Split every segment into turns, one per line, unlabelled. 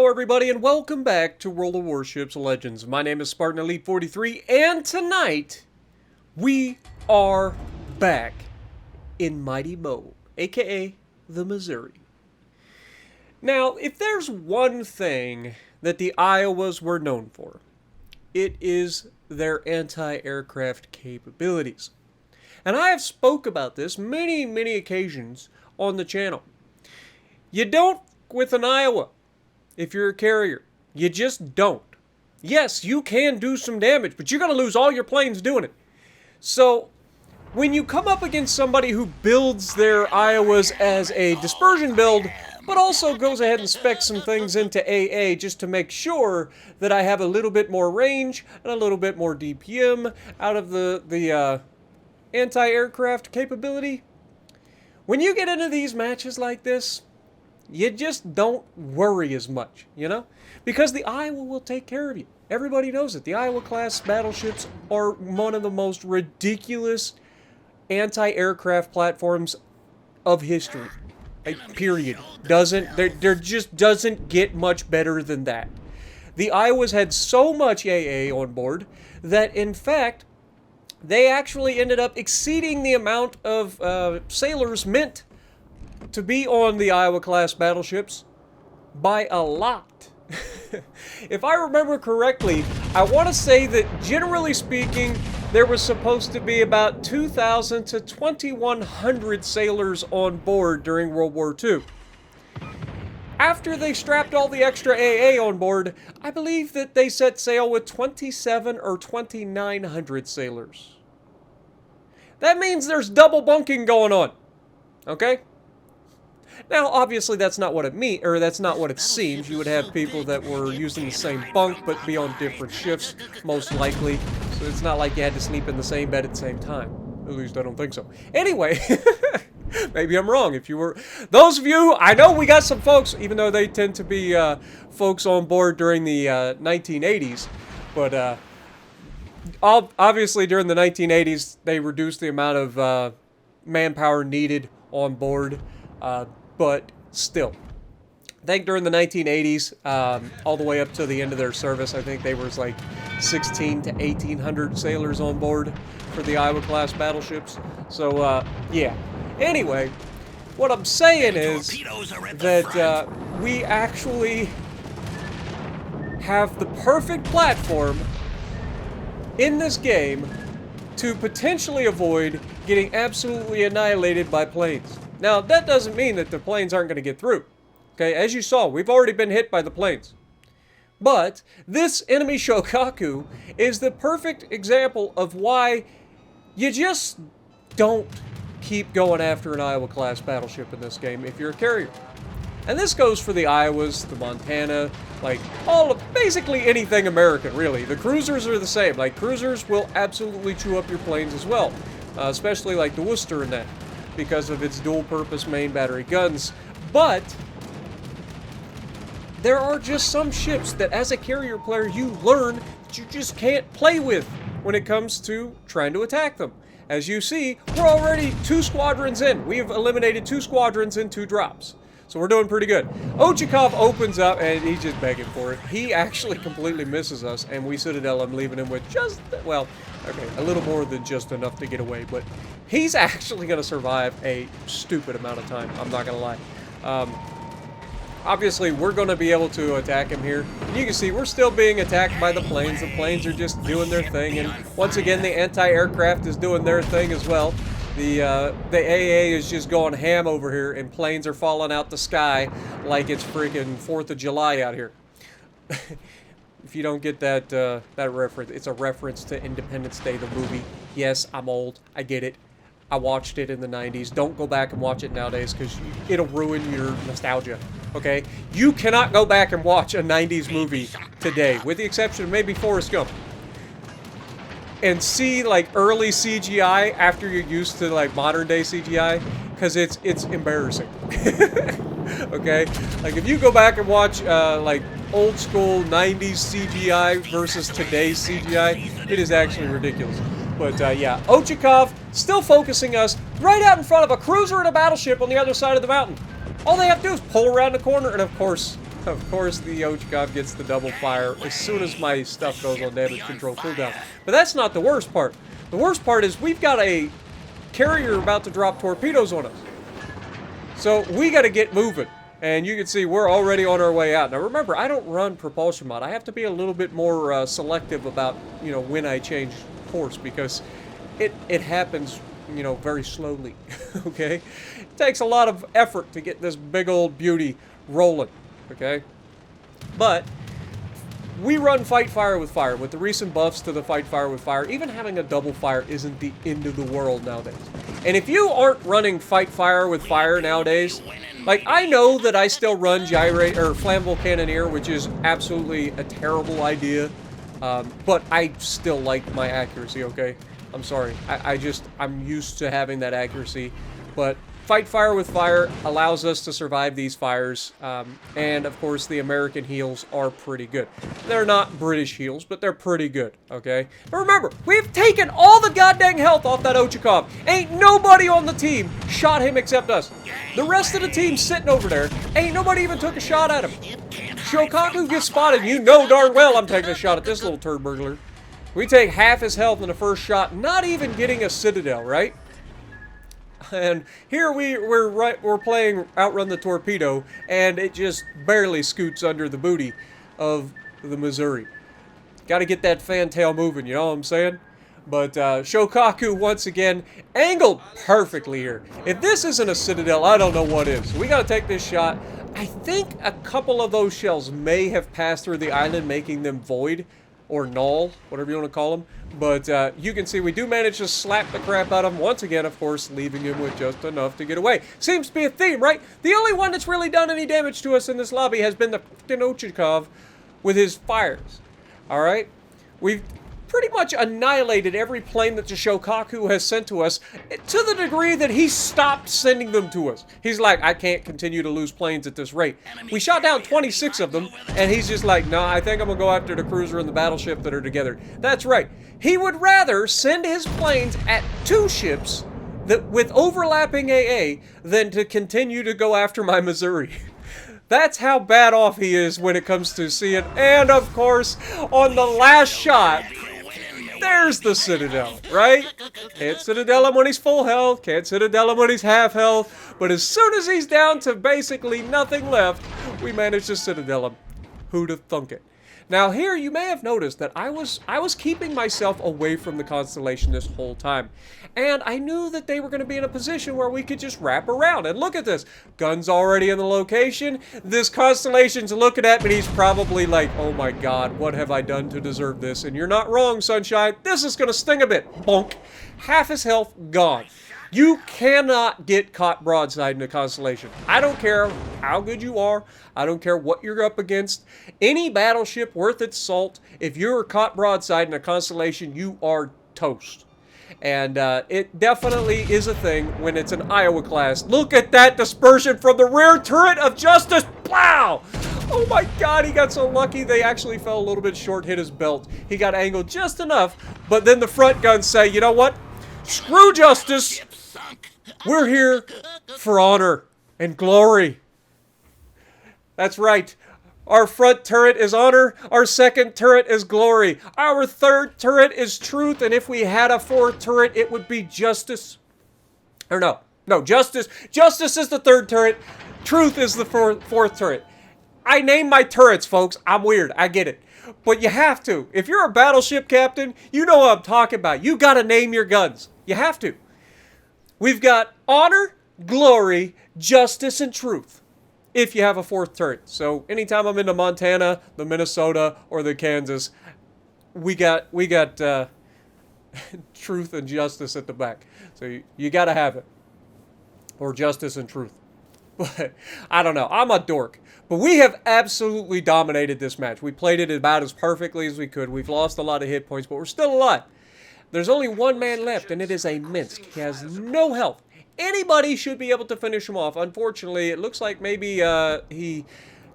Hello everybody and welcome back to World of Warships Legends. My name is Spartan Elite 43 and tonight we are back in Mighty Mo, aka the Missouri. Now, if there's one thing that the Iowas were known for, it is their anti-aircraft capabilities. And I have spoke about this many occasions on the channel. You don't with an Iowa. If you're a carrier, you just don't. Yes, you can do some damage, but you're going to lose all your planes doing it. So, when you come up against somebody who builds their Iowas as a dispersion build, but also goes ahead and specs some things into AA just to make sure that I have a little bit more range and a little bit more DPM out of the anti-aircraft capability, when you get into these matches like this, you just don't worry as much, you know? Because the Iowa will take care of you. Everybody knows it. The Iowa-class battleships are one of the most ridiculous anti-aircraft platforms of history. Like, period. There just doesn't get much better than that. The Iowas had so much AA on board that, in fact, they actually ended up exceeding the amount of sailors meant to be on the Iowa-class battleships by a lot. If I remember correctly, I want to say that, generally speaking, there was supposed to be about 2,000 to 2,100 sailors on board during World War II. After they strapped all the extra AA on board, I believe that they set sail with 2,700 or 2,900 sailors. That means there's double bunking going on. Okay? Now, obviously, that's not what it seems. You would have people that were using the same bunk, but be on different shifts, most likely. So it's not like you had to sleep in the same bed at the same time. At least I don't think so. Anyway, maybe I'm wrong. If you were, those of you, I know we got some folks, even though they tend to be folks on board during the 1980s, but obviously during the 1980s, they reduced the amount of manpower needed on board. But still, I think during the 1980s, all the way up to the end of their service, I think they was like 16 to 1,800 sailors on board for the Iowa-class battleships. So, yeah. Anyway, what I'm saying is that we actually have the perfect platform in this game to potentially avoid getting absolutely annihilated by planes. Now, that doesn't mean that the planes aren't going to get through. Okay, as you saw, we've already been hit by the planes. But this enemy shokaku is the perfect example of why you just don't keep going after an Iowa-class battleship in this game if you're a carrier. And this goes for the Iowas, the Montana, like basically anything American, really. The cruisers are the same. Like, cruisers will absolutely chew up your planes as well, especially like the Worcester and that, because of its dual-purpose main battery guns. But there are just some ships that, as a carrier player, you learn that you just can't play with when it comes to trying to attack them. As you see, we're already 2 squadrons in. We've eliminated 2 squadrons in 2 drops. So we're doing pretty good. Ochakov opens up, and he's just begging for it. He actually completely misses us, and we Citadel him, leaving him with just, well, okay, a little more than just enough to get away, but he's actually going to survive a stupid amount of time. I'm not going to lie. Obviously, we're going to be able to attack him here. And you can see we're still being attacked by the planes. The planes are just doing their thing, and once again, the anti-aircraft is doing their thing as well. The AA is just going ham over here, and planes are falling out the sky like it's freaking 4th of July out here. If you don't get that that reference, it's a reference to Independence Day, the movie. Yes, I'm old. I get it. I watched it in the 90s. Don't go back and watch it nowadays, because it'll ruin your nostalgia, okay? You cannot go back and watch a 90s movie today, with the exception of maybe Forrest Gump, and see, like, early CGI after you're used to, like, modern-day CGI, because it's embarrassing. Okay? Like, if you go back and watch, like, old-school 90s CGI versus today's CGI, it is actually ridiculous. But, yeah, Ochakov still focusing us right out in front of a cruiser and a battleship on the other side of the mountain. All they have to do is pull around the corner, and of course, Of course, the Ochkov gets the double fire as soon as my stuff goes on damage control cooldown. But that's not the worst part. The worst part is we've got a carrier about to drop torpedoes on us. So we got to get moving. And you can see we're already on our way out. Now remember, I don't run propulsion mod. I have to be a little bit more selective about, you know, when I change course, because it happens, you know, very slowly. Okay? It takes a lot of effort to get this big old beauty rolling. Okay? But we run fight fire with fire. With the recent buffs to the fight fire with fire, even having a double fire isn't the end of the world nowadays. And if you aren't running fight fire with fire nowadays, like, I know that I still run gyrate or flammable cannoneer, which is absolutely a terrible idea, but I still like my accuracy. Okay, I'm sorry. I'm used to having that accuracy, but fight fire with fire allows us to survive these fires, and of course the American heals are pretty good. They're not British heals, but they're pretty good, okay? But remember, we've taken all the goddamn health off that Ochkov. Ain't nobody on the team shot him except us. The rest of the team's sitting over there. Ain't nobody even took a shot at him. Shokaku gets spotted, you know darn well I'm taking a shot at this little turd burglar. We take half his health in the first shot, not even getting a citadel, right? And here we're playing Outrun the Torpedo, and it just barely scoots under the booty of the Missouri. Got to get that fantail moving, you know what I'm saying? But Shokaku, once again, angled perfectly here. If this isn't a citadel, I don't know what is. We got to take this shot. I think a couple of those shells may have passed through the island, making them void, or null, whatever you want to call them. But you can see we do manage to slap the crap out of him once again, of course, leaving him with just enough to get away. Seems to be a theme, right? The only one that's really done any damage to us in this lobby has been the f***ing Ochkov with his fires. Alright? We've pretty much annihilated every plane that the Shokaku has sent to us, to the degree that he stopped sending them to us. He's like, I can't continue to lose planes at this rate. We shot down 26 of them, and he's just like, nah, I think I'm gonna go after the cruiser and the battleship that are together. That's right. He would rather send his planes at 2 ships that with overlapping AA than to continue to go after my Missouri. That's how bad off he is when it comes to seeing. And of course, on the last shot, there's the Citadel, right? Can't Citadel him when he's full health, can't Citadel him when he's half health, but as soon as he's down to basically nothing left, we manage to Citadel him. Who'd have thunk it? Now here, you may have noticed that I was keeping myself away from the Constellation this whole time. And I knew that they were going to be in a position where we could just wrap around. And look at this. Gun's already in the location. This Constellation's looking at me. He's probably like, oh my god, what have I done to deserve this? And you're not wrong, Sunshine. This is going to sting a bit. Bonk. Half his health gone. You cannot get caught broadside in a Constellation. I don't care how good you are. I don't care what you're up against. Any battleship worth its salt, if you're caught broadside in a Constellation, you are toast. And it definitely is a thing when it's an Iowa class. Look at that dispersion from the rear turret of Justice. Plow! Oh my god, he got so lucky they actually fell a little bit short, hit his belt. He got angled just enough, but then the front guns say, you know what? Screw Justice! We're here for honor and glory. That's right. Our front turret is honor. Our second turret is glory. Our third turret is truth. And if we had a fourth turret, it would be justice. Or no, justice. Justice is the third turret. Truth is the fourth turret. I name my turrets, folks. I'm weird. I get it. But you have to. If you're a battleship captain, you know what I'm talking about. You got to name your guns. You have to. We've got honor, glory, justice, and truth. If you have a fourth turret. So anytime I'm into Montana, the Minnesota, or the Kansas, we got truth and justice at the back. So you got to have it. Or justice and truth. But I don't know. I'm a dork. But we have absolutely dominated this match. We played it about as perfectly as we could. We've lost a lot of hit points, but we're still alive. There's only one man left, and it is a Minsk. He has no health. Anybody should be able to finish him off. Unfortunately, it looks like maybe he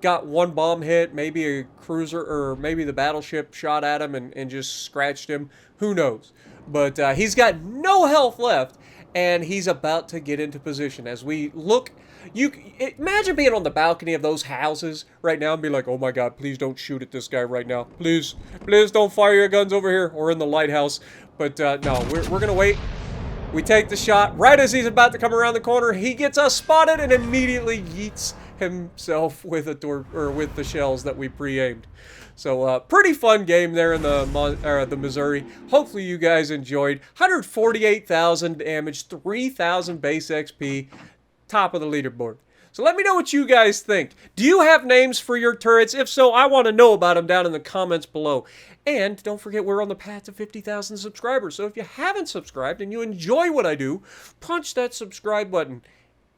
got one bomb hit, maybe a cruiser, or maybe the battleship shot at him and just scratched him. Who knows? But he's got no health left, and he's about to get into position. As we look Imagine being on the balcony of those houses right now and be like, oh my god, please don't shoot at this guy right now. Please don't fire your guns over here or in the lighthouse. But no, we're gonna wait. We take the shot right as he's about to come around the corner. He gets us spotted and immediately yeets himself with with the shells that we pre-aimed. So pretty fun game there in the Missouri. Hopefully you guys enjoyed. 148,000 damage, 3,000 base XP, top of the leaderboard. So let me know what you guys think. Do you have names for your turrets? If so, I want to know about them down in the comments below. And don't forget, we're on the path to 50,000 subscribers. So if you haven't subscribed and you enjoy what I do, punch that subscribe button.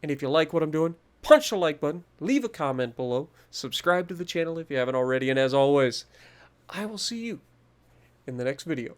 And if you like what I'm doing, punch the like button, leave a comment below, subscribe to the channel if you haven't already, and as always, I will see you in the next video.